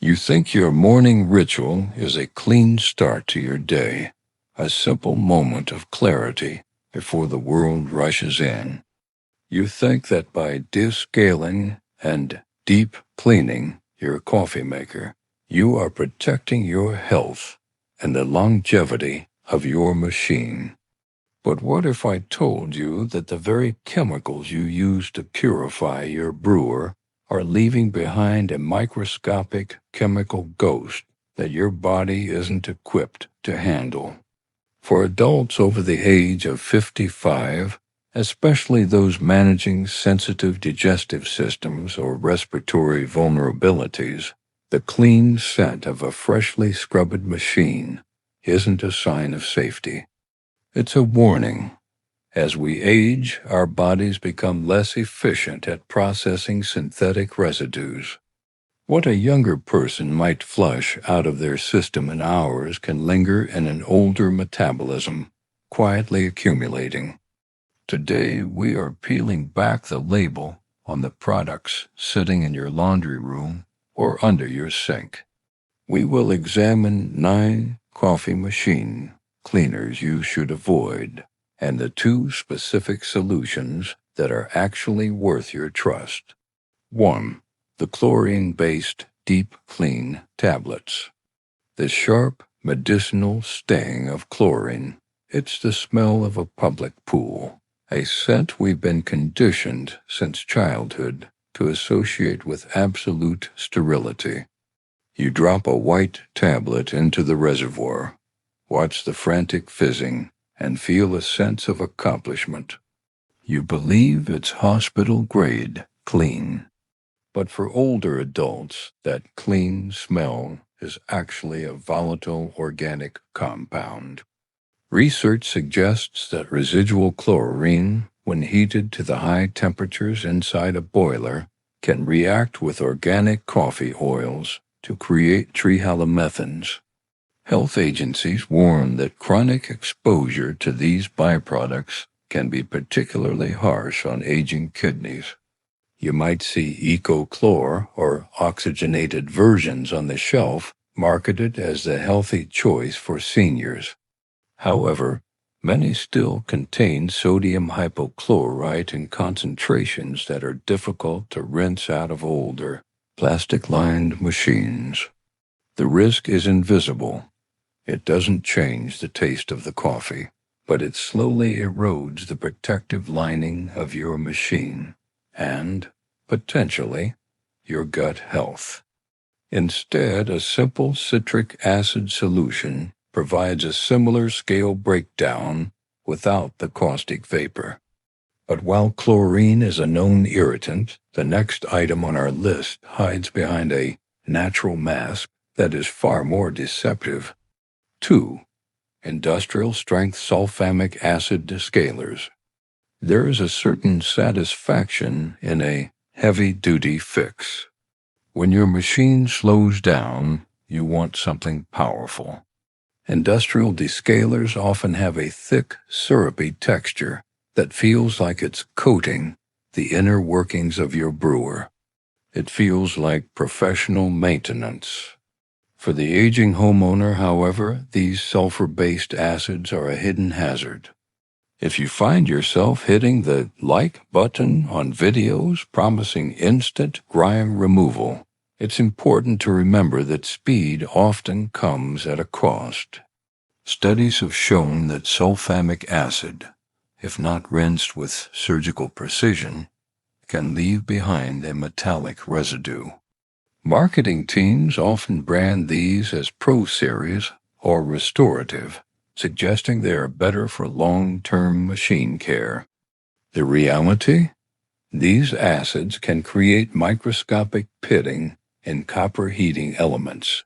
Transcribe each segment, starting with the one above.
You think your morning ritual is a clean start to your day, a simple moment of clarity before the world rushes in. You think that by descaling and deep cleaning your coffee maker, you are protecting your health and the longevity of your machine. But what if I told you that the very chemicals you use to purify your brewer are leaving behind a microscopic chemical ghost that your body isn't equipped to handle? For adults over the age of 55, especially those managing sensitive digestive systems or respiratory vulnerabilities, the clean scent of a freshly scrubbed machine isn't a sign of safety. It's a warning. As we age, our bodies become less efficient at processing synthetic residues. What a younger person might flush out of their system in hours can linger in an older metabolism, quietly accumulating. Today, we are peeling back the label on the products sitting in your laundry room or under your sink. We will examine 9 coffee machine cleaners you should avoid and the 2 specific solutions that are actually worth your trust. 1. The chlorine-based deep clean tablets. The sharp medicinal sting of chlorine, it's the smell of a public pool, a scent we've been conditioned since childhood to associate with absolute sterility. You drop a white tablet into the reservoir, watch the frantic fizzing, and feel a sense of accomplishment. You believe it's hospital-grade clean. But for older adults, that clean smell is actually a volatile organic compound. Research suggests that residual chlorine, when heated to the high temperatures inside a boiler, can react with organic coffee oils to create trihalomethanes. Health agencies warn that chronic exposure to these byproducts can be particularly harsh on aging kidneys. You might see EcoChlor or oxygenated versions on the shelf marketed as the healthy choice for seniors. However, many still contain sodium hypochlorite in concentrations that are difficult to rinse out of older, plastic-lined machines. The risk is invisible. It doesn't change the taste of the coffee, but it slowly erodes the protective lining of your machine and, potentially, your gut health. Instead, a simple citric acid solution provides a similar scale breakdown without the caustic vapor. But while chlorine is a known irritant, the next item on our list hides behind a natural mask that is far more deceptive. 2. Industrial-strength sulfamic acid descalers. There is a certain satisfaction in a heavy-duty fix. When your machine slows down, you want something powerful. Industrial descalers often have a thick, syrupy texture that feels like it's coating the inner workings of your brewer. It feels like professional maintenance. For the aging homeowner, however, these sulfur-based acids are a hidden hazard. If you find yourself hitting the like button on videos promising instant grime removal, it's important to remember that speed often comes at a cost. Studies have shown that sulfamic acid, if not rinsed with surgical precision, can leave behind a metallic residue. Marketing teams often brand these as Pro Series or restorative, suggesting they are better for long-term machine care. The reality? These acids can create microscopic pitting in copper heating elements.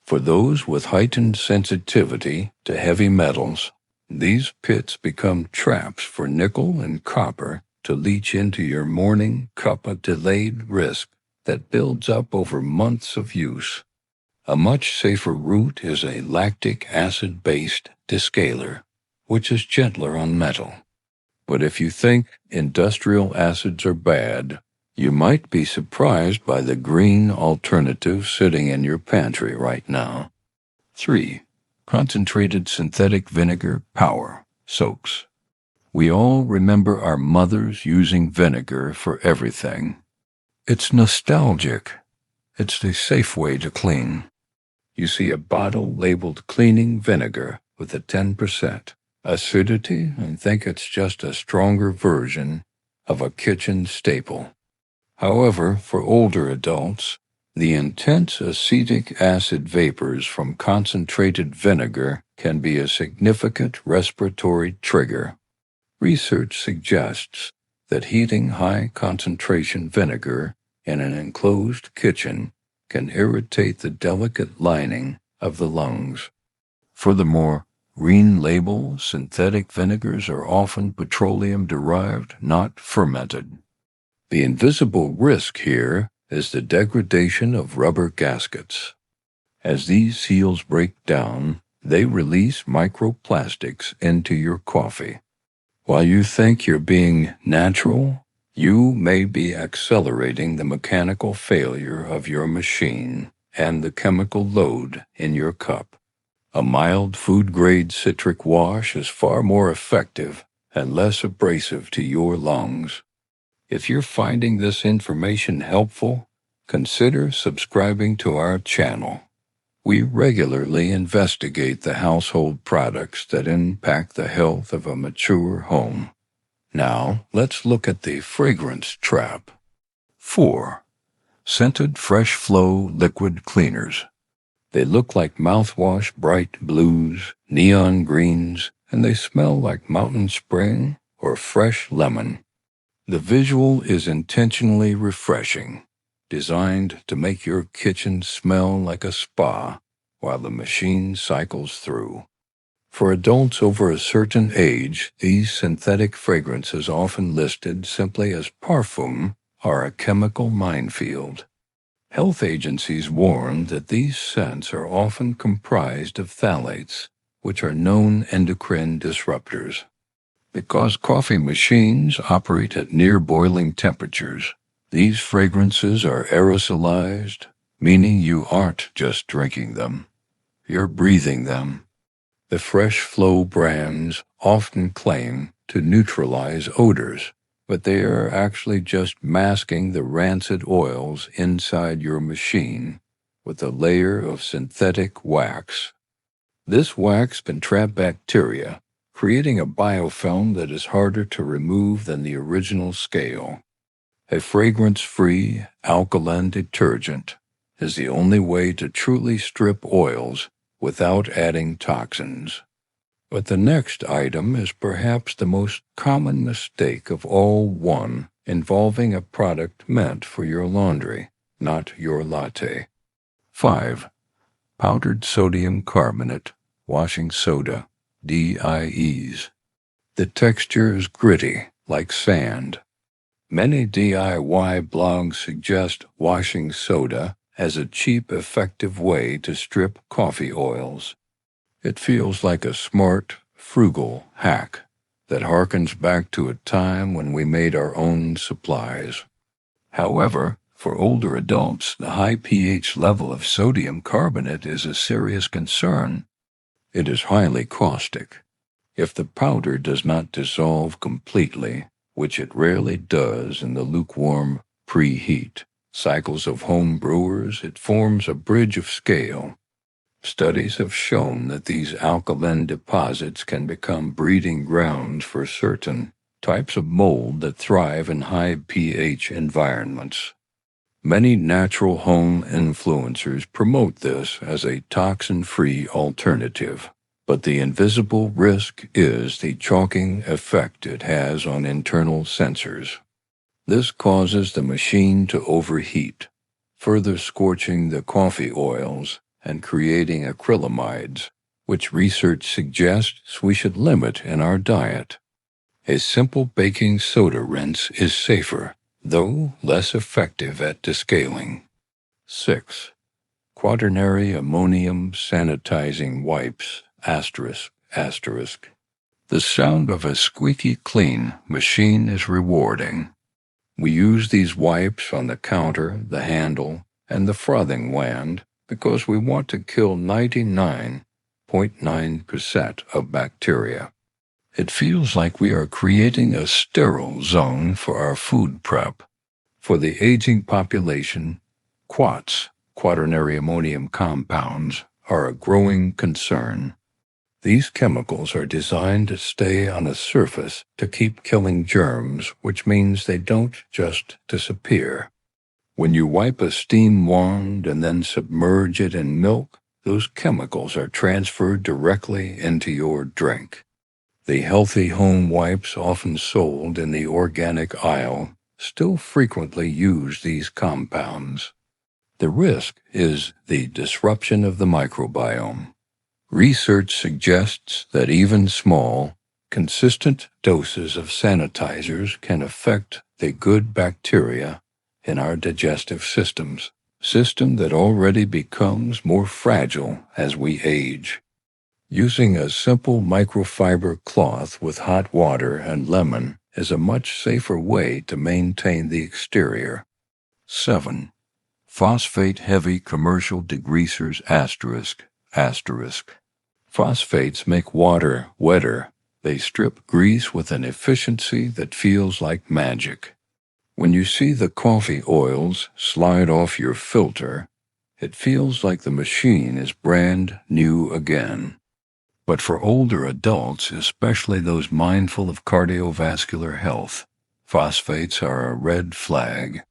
For those with heightened sensitivity to heavy metals, these pits become traps for nickel and copper to leach into your morning cup of delayed risk that builds up over months of use. A much safer route is a lactic acid-based descaler, which is gentler on metal. But if you think industrial acids are bad, You might be surprised by the green alternative sitting in your pantry right now. 3. Concentrated synthetic vinegar power soaks. We all remember our mothers using vinegar for everything. It's nostalgic. It's the safe way to clean. You see a bottle labeled cleaning vinegar with a 10% acidity and think it's just a stronger version of a kitchen staple. However, for older adults, the intense acetic acid vapors from concentrated vinegar can be a significant respiratory trigger. Research suggests that heating high-concentration vinegar in an enclosed kitchen can irritate the delicate lining of the lungs. Furthermore, green label synthetic vinegars are often petroleum-derived, not fermented. The invisible risk here is the degradation of rubber gaskets. As these seals break down, they release microplastics into your coffee. While you think you're being natural, you may be accelerating the mechanical failure of your machine and the chemical load in your cup. A mild food-grade citric wash is far more effective and less abrasive to your lungs. If you're finding this information helpful, consider subscribing to our channel. We regularly investigate the household products that impact the health of a mature home. Now, let's look at the fragrance trap. 4. Scented fresh flow liquid cleaners. They look like mouthwash bright blues, neon greens, and they smell like mountain spring or fresh lemon. The visual is intentionally refreshing, designed to make your kitchen smell like a spa while the machine cycles through. For adults over a certain age, these synthetic fragrances, often listed simply as parfum, are a chemical minefield. Health agencies warn that these scents are often comprised of phthalates, which are known endocrine disruptors. Because coffee machines operate at near boiling temperatures, these fragrances are aerosolized, meaning you aren't just drinking them, you're breathing them. The Fresh Flow brands often claim to neutralize odors, but they are actually just masking the rancid oils inside your machine with a layer of synthetic wax. This wax can trap bacteria, creating a biofilm that is harder to remove than the original scale. A fragrance-free, alkaline detergent is the only way to truly strip oils without adding toxins. But the next item is perhaps the most common mistake of all, one involving a product meant for your laundry, not your latte. 5. Powdered sodium carbonate washing soda, DIEs. The texture is gritty, like sand. Many DIY blogs suggest washing soda as a cheap, effective way to strip coffee oils. It feels like a smart, frugal hack that harkens back to a time when we made our own supplies. However, for older adults, the high pH level of sodium carbonate is a serious concern. It is highly caustic. If the powder does not dissolve completely, which it rarely does in the lukewarm preheat cycles of home brewers, it forms a bridge of scale. Studies have shown that these alkaline deposits can become breeding grounds for certain types of mold that thrive in high pH environments. Many natural home influencers promote this as a toxin-free alternative, but the invisible risk is the choking effect it has on internal sensors. This causes the machine to overheat, further scorching the coffee oils and creating acrylamides, which research suggests we should limit in our diet. A simple baking soda rinse is safer, though less effective at descaling. 6. Quaternary ammonium sanitizing wipes, ****. The sound of a squeaky clean machine is rewarding. We use these wipes on the counter, the handle, and the frothing wand because we want to kill 99.9% of bacteria. It feels like we are creating a sterile zone for our food prep. For the aging population, quats, quaternary ammonium compounds, are a growing concern. These chemicals are designed to stay on a surface to keep killing germs, which means they don't just disappear. When you wipe a steam wand and then submerge it in milk, those chemicals are transferred directly into your drink. The healthy home wipes often sold in the organic aisle still frequently use these compounds. The risk is the disruption of the microbiome. Research suggests that even small, consistent doses of sanitizers can affect the good bacteria in our digestive system that already becomes more fragile as we age. Using a simple microfiber cloth with hot water and lemon is a much safer way to maintain the exterior. 7. Phosphate-heavy commercial degreasers ***. Phosphates make water wetter. They strip grease with an efficiency that feels like magic. When you see the coffee oils slide off your filter, it feels like the machine is brand new again. But for older adults, especially those mindful of cardiovascular health, phosphates are a red flag.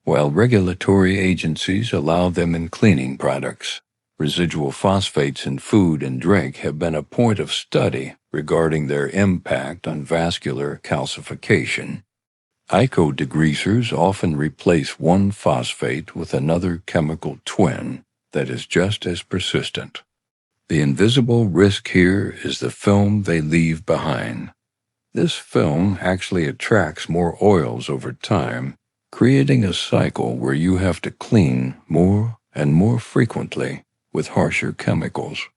While regulatory agencies allow them in cleaning products, residual phosphates in food and drink have been a point of study regarding their impact on vascular calcification. ICO degreasers often replace one phosphate with another chemical twin that is just as persistent. The invisible risk here is the film they leave behind. This film actually attracts more oils over time, creating a cycle where you have to clean more and more frequently with harsher chemicals.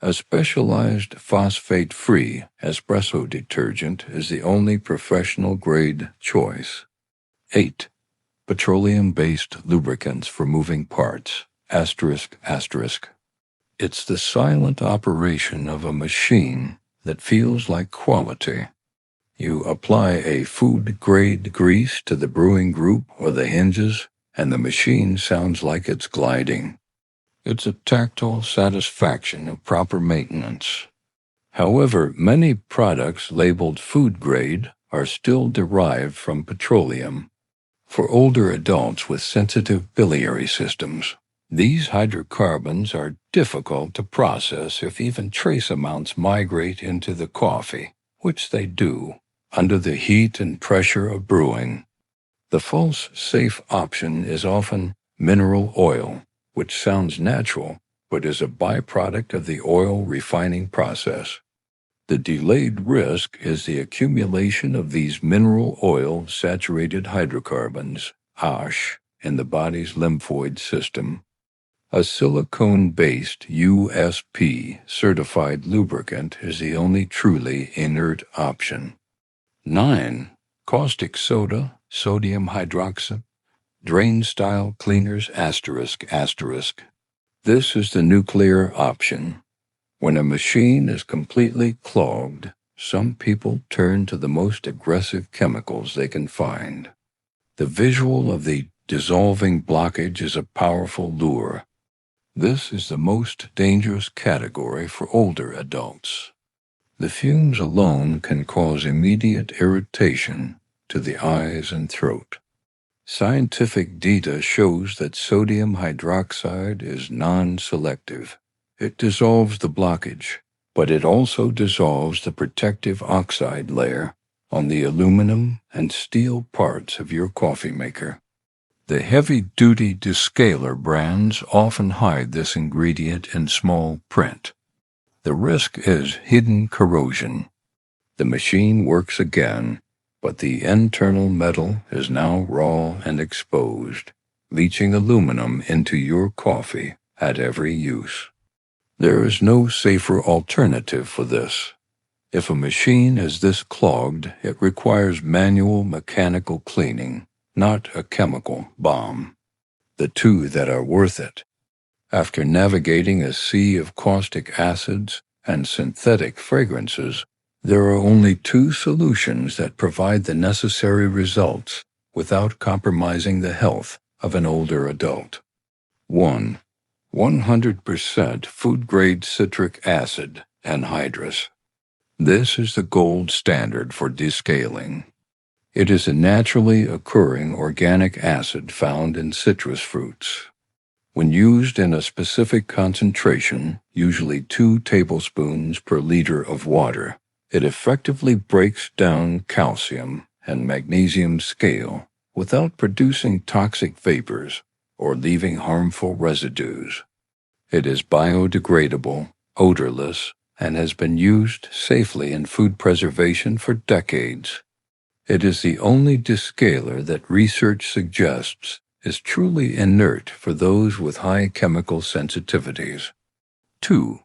A specialized phosphate-free espresso detergent is the only professional-grade choice. 8. Petroleum-based lubricants for moving parts ***. It's the silent operation of a machine that feels like quality. You apply a food-grade grease to the brewing group or the hinges, and the machine sounds like it's gliding. It's a tactile satisfaction of proper maintenance. However, many products labeled food-grade are still derived from petroleum. For older adults with sensitive biliary systems, these hydrocarbons are difficult to process if even trace amounts migrate into the coffee, which they do, under the heat and pressure of brewing. The false safe option is often mineral oil, which sounds natural, but is a byproduct of the oil refining process. The delayed risk is the accumulation of these mineral oil-saturated hydrocarbons, ash, in the body's lymphoid system. A silicone-based USP-certified lubricant is the only truly inert option. 9. Caustic soda, sodium hydroxide, drain-style cleaners ***. This is the nuclear option. When a machine is completely clogged, some people turn to the most aggressive chemicals they can find. The visual of the dissolving blockage is a powerful lure. This is the most dangerous category for older adults. The fumes alone can cause immediate irritation to the eyes and throat. Scientific data shows that sodium hydroxide is non-selective. It dissolves the blockage, but it also dissolves the protective oxide layer on the aluminum and steel parts of your coffee maker. The heavy-duty descaler brands often hide this ingredient in small print. The risk is hidden corrosion. The machine works again, but the internal metal is now raw and exposed, leaching aluminum into your coffee at every use. There is no safer alternative for this. If a machine is this clogged, it requires manual mechanical cleaning, not a chemical bomb. The two that are worth it. After navigating a sea of caustic acids and synthetic fragrances, there are only two solutions that provide the necessary results without compromising the health of an older adult. 1. 100% food-grade citric acid anhydrous. This is the gold standard for descaling. It is a naturally occurring organic acid found in citrus fruits. When used in a specific concentration, usually 2 tablespoons per liter of water, it effectively breaks down calcium and magnesium scale without producing toxic vapors or leaving harmful residues. It is biodegradable, odorless, and has been used safely in food preservation for decades. It is the only descaler that research suggests is truly inert for those with high chemical sensitivities. 2.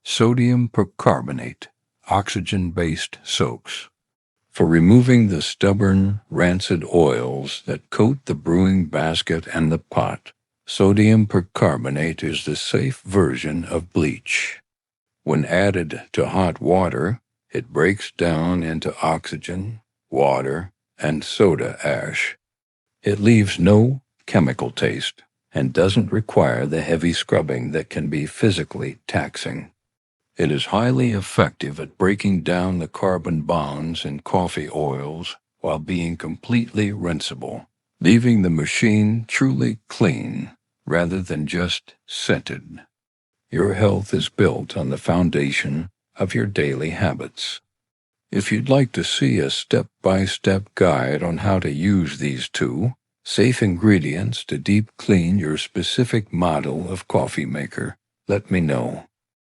Sodium percarbonate, oxygen-based soaks. For removing the stubborn, rancid oils that coat the brewing basket and the pot, sodium percarbonate is the safe version of bleach. When added to hot water, it breaks down into oxygen, water, and soda ash. It leaves no chemical taste and doesn't require the heavy scrubbing that can be physically taxing. It is highly effective at breaking down the carbon bonds in coffee oils while being completely rinsable, leaving the machine truly clean rather than just scented. Your health is built on the foundation of your daily habits. If you'd like to see a step-by-step guide on how to use these two safe ingredients to deep clean your specific model of coffee maker, let me know.